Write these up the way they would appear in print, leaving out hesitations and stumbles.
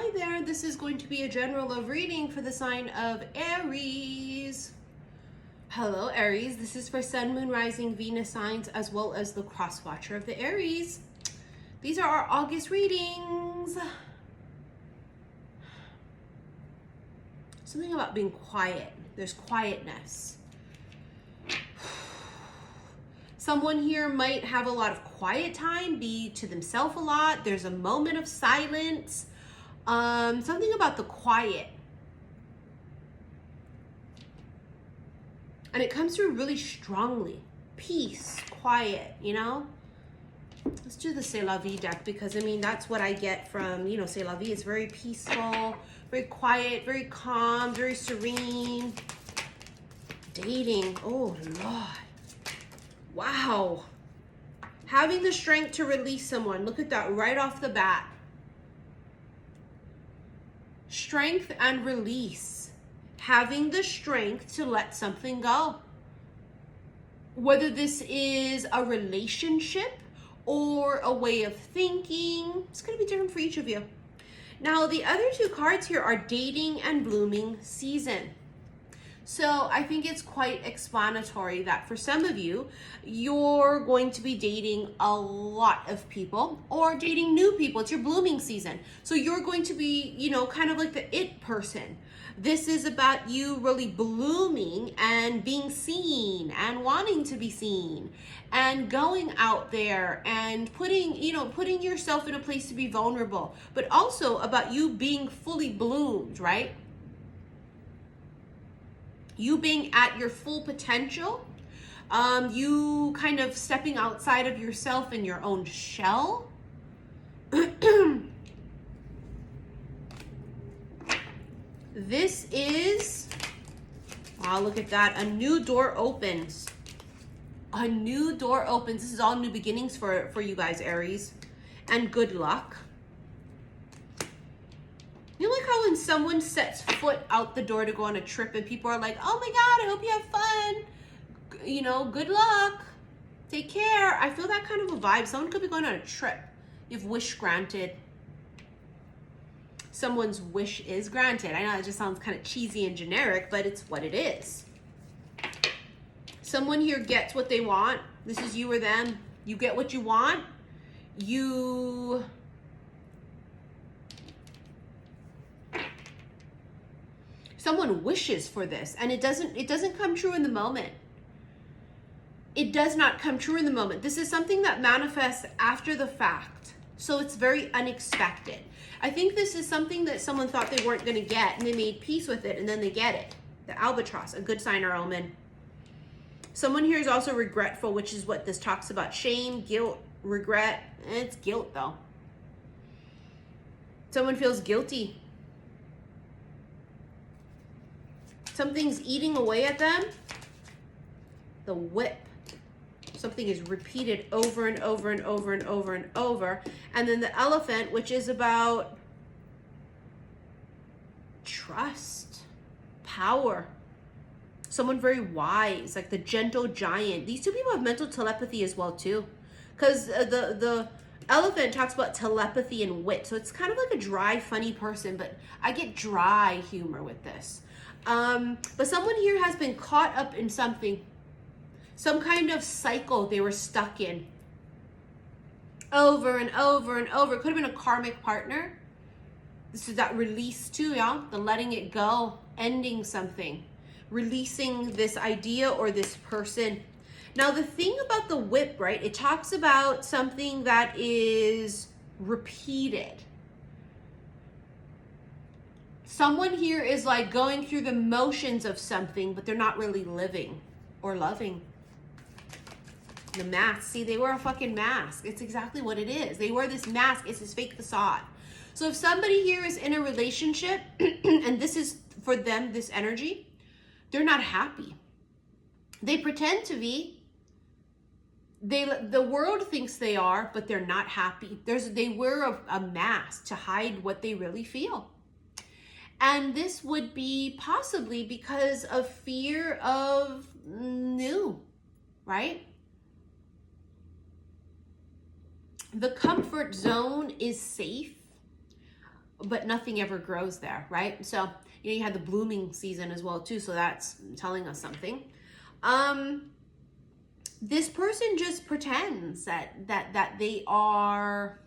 Hi there, this is going to be a general love reading for the sign of Aries. Hello Aries, this is for Sun, Moon, Rising, Venus signs, as well as the cross watcher of the Aries. These are our August readings. Something about being quiet. There's quietness. Someone here might have a lot of quiet time, be to themselves a lot. There's a moment of silence. Something about the quiet. And it comes through really strongly. Peace, quiet, you know? Let's do the C'est La Vie deck because, I mean, that's what I get from, you know, C'est La Vie. It's very peaceful, very quiet, very calm, very serene. Dating. Oh, Lord. Wow. Having the strength to release someone. Look at that right off the bat. Strength and release. Having the strength to let something go. Whether this is a relationship or a way of thinking, it's going to be different for each of you. Now, the other two cards here are dating and blooming season. So I think it's quite explanatory that for some of you, you're going to be dating a lot of people or dating new people. It's your blooming season. So you're going to be, you know, kind of like the it person. This is about you really blooming and being seen and wanting to be seen and going out there and putting yourself in a place to be vulnerable, but also about you being fully bloomed, right? You being at your full potential, you kind of stepping outside of yourself in your own shell. This is, wow, look at that. A new door opens. A new door opens. This is all new beginnings for you guys, Aries. And good luck. You know, like how when someone sets foot out the door to go on a trip and people are like, oh my God, I hope you have fun. You know, good luck. Take care. I feel that kind of a vibe. Someone could be going on a trip. You have wish granted. Someone's wish is granted. I know it just sounds kind of cheesy and generic, but it's what it is. Someone here gets what they want. This is you or them. You get what you want. Someone wishes for this and it doesn't come true in the moment. It does not come true in the moment. This is something that manifests after the fact. So it's very unexpected. I think this is something that someone thought they weren't going to get and they made peace with it and then they get it. The albatross, a good sign or omen. Someone here is also regretful, which is what this talks about. Shame, guilt, regret. It's guilt though. Someone feels guilty. Something's eating away at them. The whip. Something is repeated over and over and over and over and over. And then the elephant, which is about trust, power. Someone very wise, like the gentle giant. These two people have mental telepathy as well too. Because the elephant talks about telepathy and wit. So it's kind of like a dry, funny person. But I get dry humor with this. But someone here has been caught up in something, some kind of cycle they were stuck in over and over and over. It could have been a karmic partner. This is that release too, yeah? The letting it go, ending something, releasing this idea or this person. Now, the thing about the whip, right? It talks about something that is repeated. Someone here is like going through the motions of something, but they're not really living or loving. The mask. See, they wear a fucking mask. It's exactly what it is. They wear this mask. It's this fake facade. So if somebody here is in a relationship, and this is for them, this energy, they're not happy. They pretend to be. The world thinks they are, but they're not happy. They wear a mask to hide what they really feel. And this would be possibly because of fear of new, right? The comfort zone is safe. but nothing ever grows there, right? So, you know, you had the blooming season as well too, so that's telling us something. This person just pretends that they are,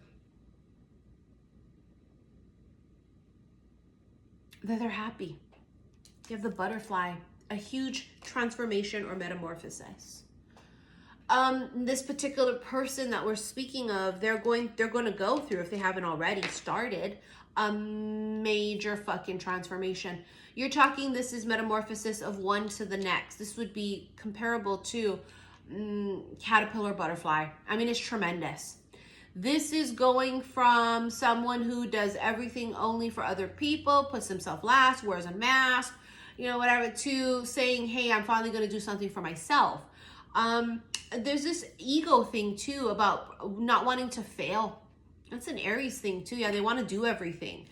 that they're happy. You have the butterfly, a huge transformation or metamorphosis. This particular person that we're speaking of, they're going to go through, if they haven't already started, a major fucking transformation. You're talking, this is metamorphosis of one to the next. This would be comparable to caterpillar, butterfly. I mean, it's tremendous. This is going from someone who does everything only for other people, puts himself last, wears a mask, you know, whatever, to saying, hey, I'm finally going to do something for myself. There's this ego thing too about not wanting to fail. That's an Aries thing too. Yeah, they want to do everything,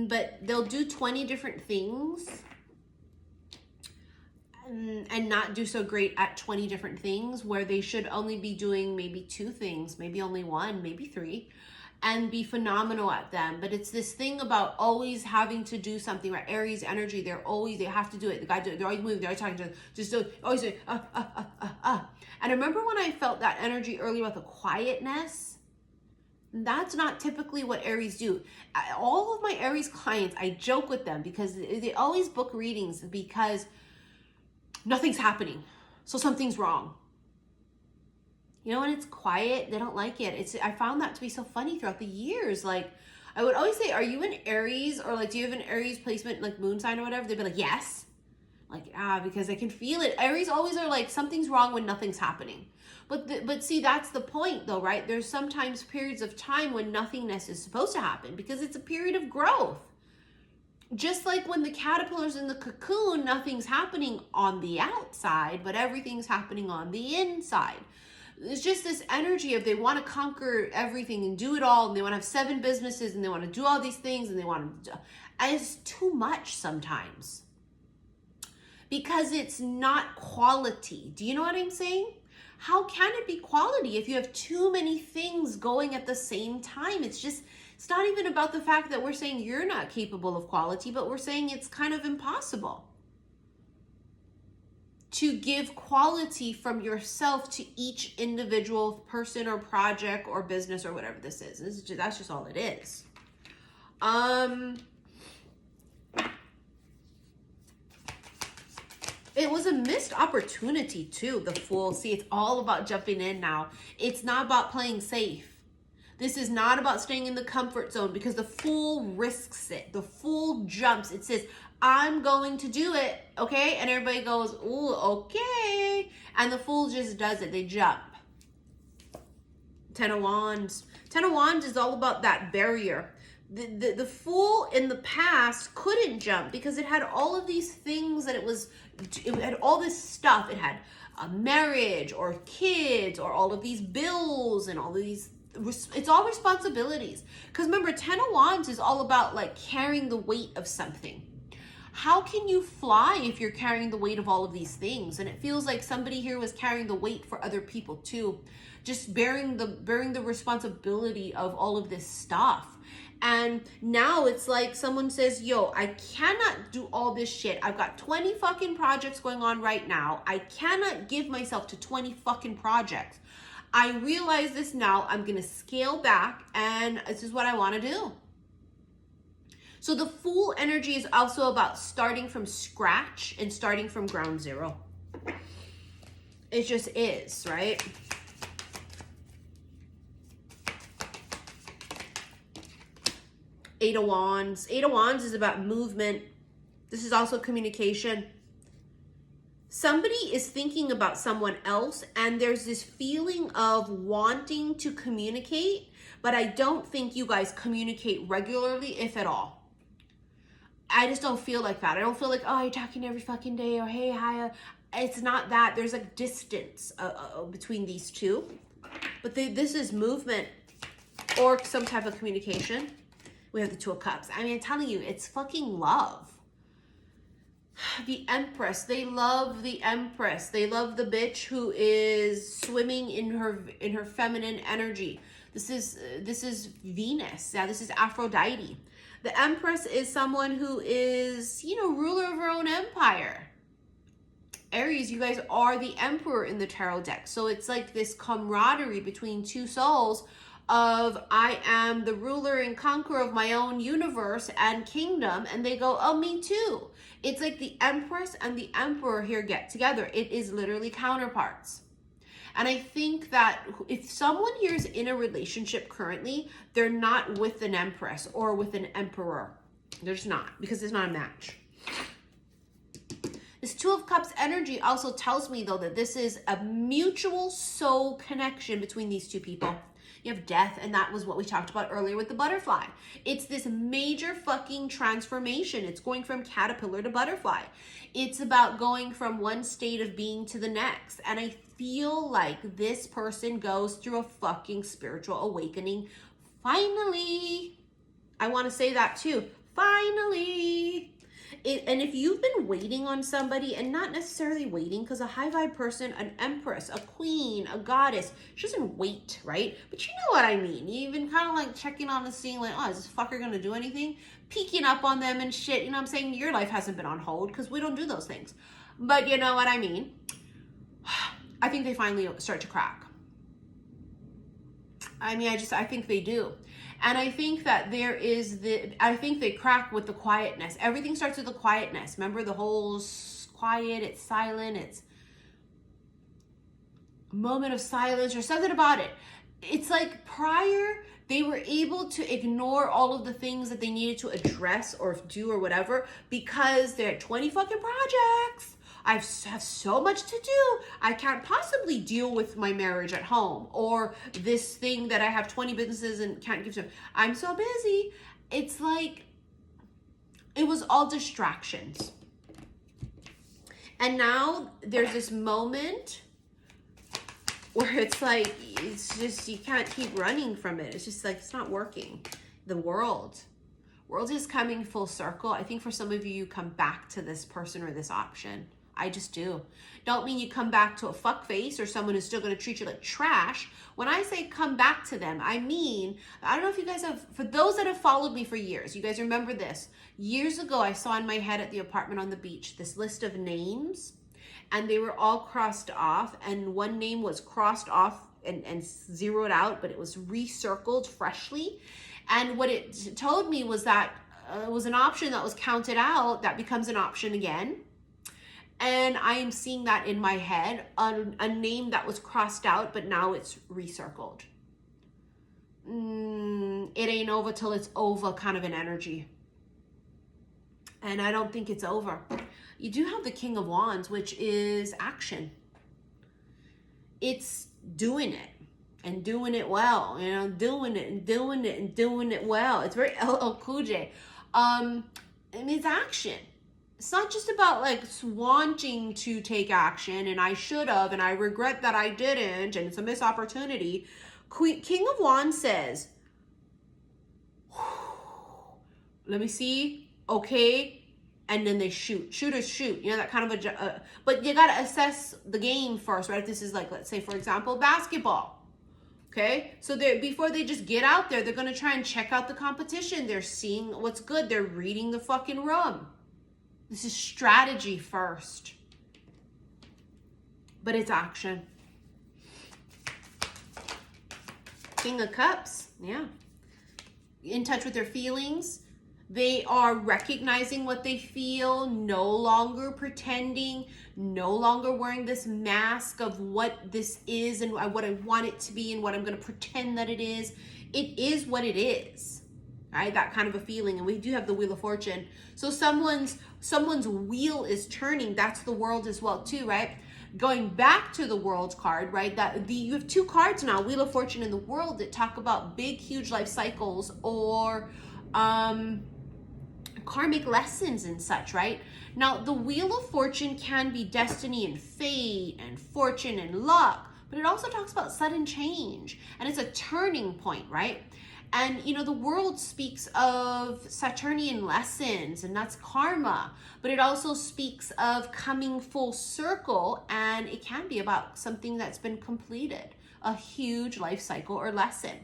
but they'll do 20 different things and not do so great at 20 different things, where they should only be doing maybe 2 things, maybe only 1, maybe 3, and be phenomenal at them. But it's this thing about always having to do something, right? Aries energy, they have to do it. The guy do it. They're always moving. They're always talking to, just do it. Always do it. And I remember when I felt that energy earlier about the quietness. That's not typically what Aries do. All of my Aries clients, I joke with them because they always book readings because nothing's happening, so something's wrong. You know, when it's quiet, they don't like it. I found that to be so funny throughout the years. Like, I would always say, are you an Aries? Or like, do you have an Aries placement, like moon sign or whatever? They'd be like, yes. Like, because I can feel it. Aries always are like, something's wrong when nothing's happening. But see, that's the point though, right? There's sometimes periods of time when nothingness is supposed to happen because it's a period of growth. Just like when the caterpillar's in the cocoon, nothing's happening on the outside, but everything's happening on the inside. It's just this energy of they want to conquer everything and do it all, and they want to have 7 businesses, and they want to do all these things, and they want to, and it's too much sometimes because it's not quality. Do you know what I'm saying? How can it be quality if you have too many things going at the same time? It's not even about the fact that we're saying you're not capable of quality, but we're saying it's kind of impossible to give quality from yourself to each individual person or project or business or whatever this is. That's just all it is. It was a missed opportunity too, the Fool. See, it's all about jumping in now. It's not about playing safe. This is not about staying in the comfort zone because the Fool risks it. The Fool jumps. It says, I'm going to do it, okay? And everybody goes, ooh, okay. And the Fool just does it. They jump. 10 of Wands. 10 of Wands is all about that barrier. The Fool in the past couldn't jump because it had all of these things that it had all this stuff. It had a marriage or kids or all of these bills and all of these, it's all responsibilities. Because remember, 10 of Wands is all about like carrying the weight of something. How can you fly if you're carrying the weight of all of these things? And it feels like somebody here was carrying the weight for other people too. Just bearing the responsibility of all of this stuff. And now it's like someone says, yo, I cannot do all this shit. I've got 20 fucking projects going on right now. I cannot give myself to 20 fucking projects. I realize this now. I'm going to scale back and this is what I want to do. So the Fool energy is also about starting from scratch and starting from ground zero. It just is, right? Eight of Wands. 8 of Wands is about movement. This is also communication. Somebody is thinking about someone else and there's this feeling of wanting to communicate, but I don't think you guys communicate regularly, if at all. I just don't feel like that. I don't feel like, oh, you're talking every fucking day or hey, hi. It's not that. There's a distance between these two. But this is movement or some type of communication. We have the 2 of Cups. I mean, I'm telling you, it's fucking love. The Empress. They love the Empress. They love the bitch who is swimming in her feminine energy. This is Venus. Yeah, this is Aphrodite. The Empress is someone who is, you know, ruler of her own empire. Aries, you guys are the Emperor in the tarot deck. So it's like this camaraderie between two souls of I am the ruler and conqueror of my own universe and kingdom. And they go, oh, me too. It's like the Empress and the Emperor here get together. It is literally counterparts. And I think that if someone here is in a relationship currently, they're not with an Empress or with an Emperor. They're just not, because it's not a match. This Two of Cups energy also tells me, though, that this is a mutual soul connection between these two people. You have death, and that was what we talked about earlier with the butterfly. It's this major fucking transformation. It's going from caterpillar to butterfly. It's about going from one state of being to the next. And I feel like this person goes through a fucking spiritual awakening. Finally. I want to say that too. Finally. And if you've been waiting on somebody, and not necessarily waiting, because a high vibe person, an empress, a queen, a goddess, she doesn't wait, right? But you know what I mean. You even kind of like checking on and seeing like, oh, is this fucker going to do anything? Peeking up on them and shit. You know what I'm saying? Your life hasn't been on hold because we don't do those things. But you know what I mean? I think they finally start to crack. I mean, I think they do. And I think that I think they crack with the quietness. Everything starts with the quietness. Remember the whole quiet, it's silent, it's a moment of silence or something about it. It's like prior, they were able to ignore all of the things that they needed to address or do or whatever because they had 20 fucking projects. I have so much to do. I can't possibly deal with my marriage at home or this thing that I have 20 businesses and can't give to. I'm so busy. It's like it was all distractions. And now there's this moment where it's like, it's just, you can't keep running from it. It's just like, it's not working. The world is coming full circle. I think for some of you come back to this person or this option. I just do. Don't mean you come back to a fuckface or someone who's still going to treat you like trash. When I say come back to them, I mean, I don't know if you guys have, for those that have followed me for years, you guys remember this. Years ago, I saw in my head at the apartment on the beach, this list of names, and they were all crossed off, and one name was crossed off and zeroed out, but it was recircled freshly. And what it told me was that it was an option that was counted out that becomes an option again. And I am seeing that in my head, a name that was crossed out, but now it's recircled. It ain't over till it's over kind of an energy. And I don't think it's over. You do have the King of Wands, which is action. It's doing it and doing it well, you know, doing it and doing it and doing it well. It's very LL Cool J. It means action. It's not just about like wanting to take action and I should have and I regret that I didn't and it's a missed opportunity. King of Wands says, let me see, okay, and then they shoot. Shooters shoot, you know, that kind of but you gotta assess the game first, right? If this is like, let's say for example, basketball, okay? So before they just get out there, they're gonna try and check out the competition. They're seeing what's good. They're reading the fucking room. This is strategy first, but it's action. King of Cups, yeah. In touch with their feelings. They are recognizing what they feel, no longer pretending, no longer wearing this mask of what this is and what I want it to be and what I'm going to pretend that it is. It is what it is, right? That kind of a feeling. And we do have the Wheel of Fortune. So someone's wheel is turning. That's the world as well too, right? Going back to the World card, right? You have two cards now, Wheel of Fortune and the World, that talk about big, huge life cycles or karmic lessons and such, right? Now, the Wheel of Fortune can be destiny and fate and fortune and luck, but it also talks about sudden change and it's a turning point, right? And, you know, the World speaks of Saturnian lessons and that's karma, but it also speaks of coming full circle and it can be about something that's been completed, a huge life cycle or lesson.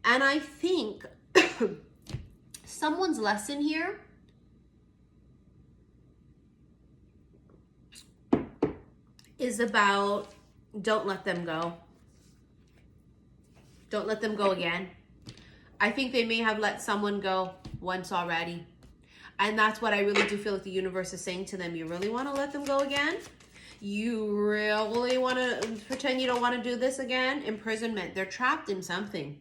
And I think Someone's lesson here is about don't let them go. Don't let them go again. I think they may have let someone go once already. And that's what I really do feel like the universe is saying to them. You really want to let them go again? You really want to pretend you don't want to do this again? Imprisonment. They're trapped in something.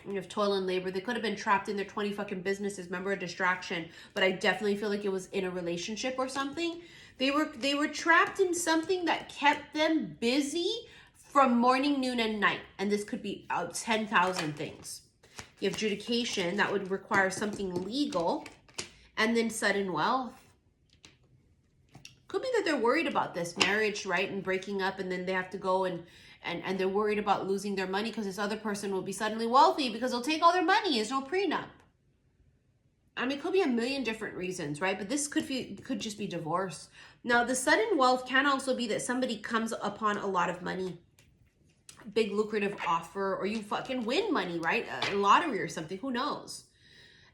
You have toil and labor. They could have been trapped in their 20 fucking businesses. Remember, a distraction. But I definitely feel like it was in a relationship or something. They were trapped in something that kept them busy from morning, noon, and night. And this could be 10,000 things. You have adjudication. That would require something legal. And then sudden wealth. Could be that they're worried about this marriage, right? And breaking up. And then they have to go and they're worried about losing their money because this other person will be suddenly wealthy because they'll take all their money. There's no prenup. I mean, it could be a million different reasons, right? But this could just be divorce. Now, the sudden wealth can also be that somebody comes upon a lot of money. Big lucrative offer, or you fucking win money, right? A lottery or something, who knows?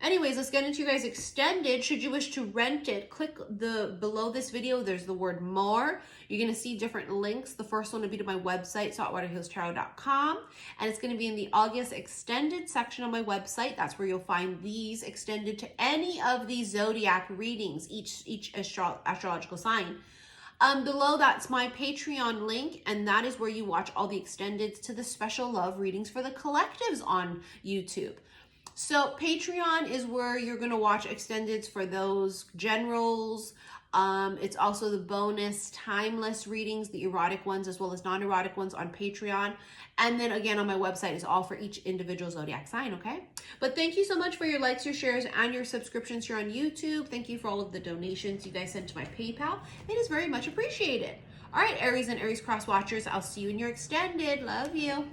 Anyways, let's get into you guys' extended. Should you wish to rent it, click below this video. There's the word more. You're going to see different links. The first one will be to my website, saltwaterhillstarot.com. And it's going to be in the August extended section on my website. That's where you'll find these extended to any of these zodiac readings, each astrological sign. Below, that's my Patreon link, and that is where you watch all the extendeds to the special love readings for the collectives on YouTube. So Patreon is where you're going to watch extendeds for those generals. It's also the bonus timeless readings, the erotic ones as well as non-erotic ones on Patreon. And then again on my website is all for each individual zodiac sign, okay? But thank you so much for your likes, your shares, and your subscriptions here on YouTube. Thank you for all of the donations you guys sent to my PayPal. It is very much appreciated. All right, Aries and Aries cross watchers, I'll see you in your extended. Love you.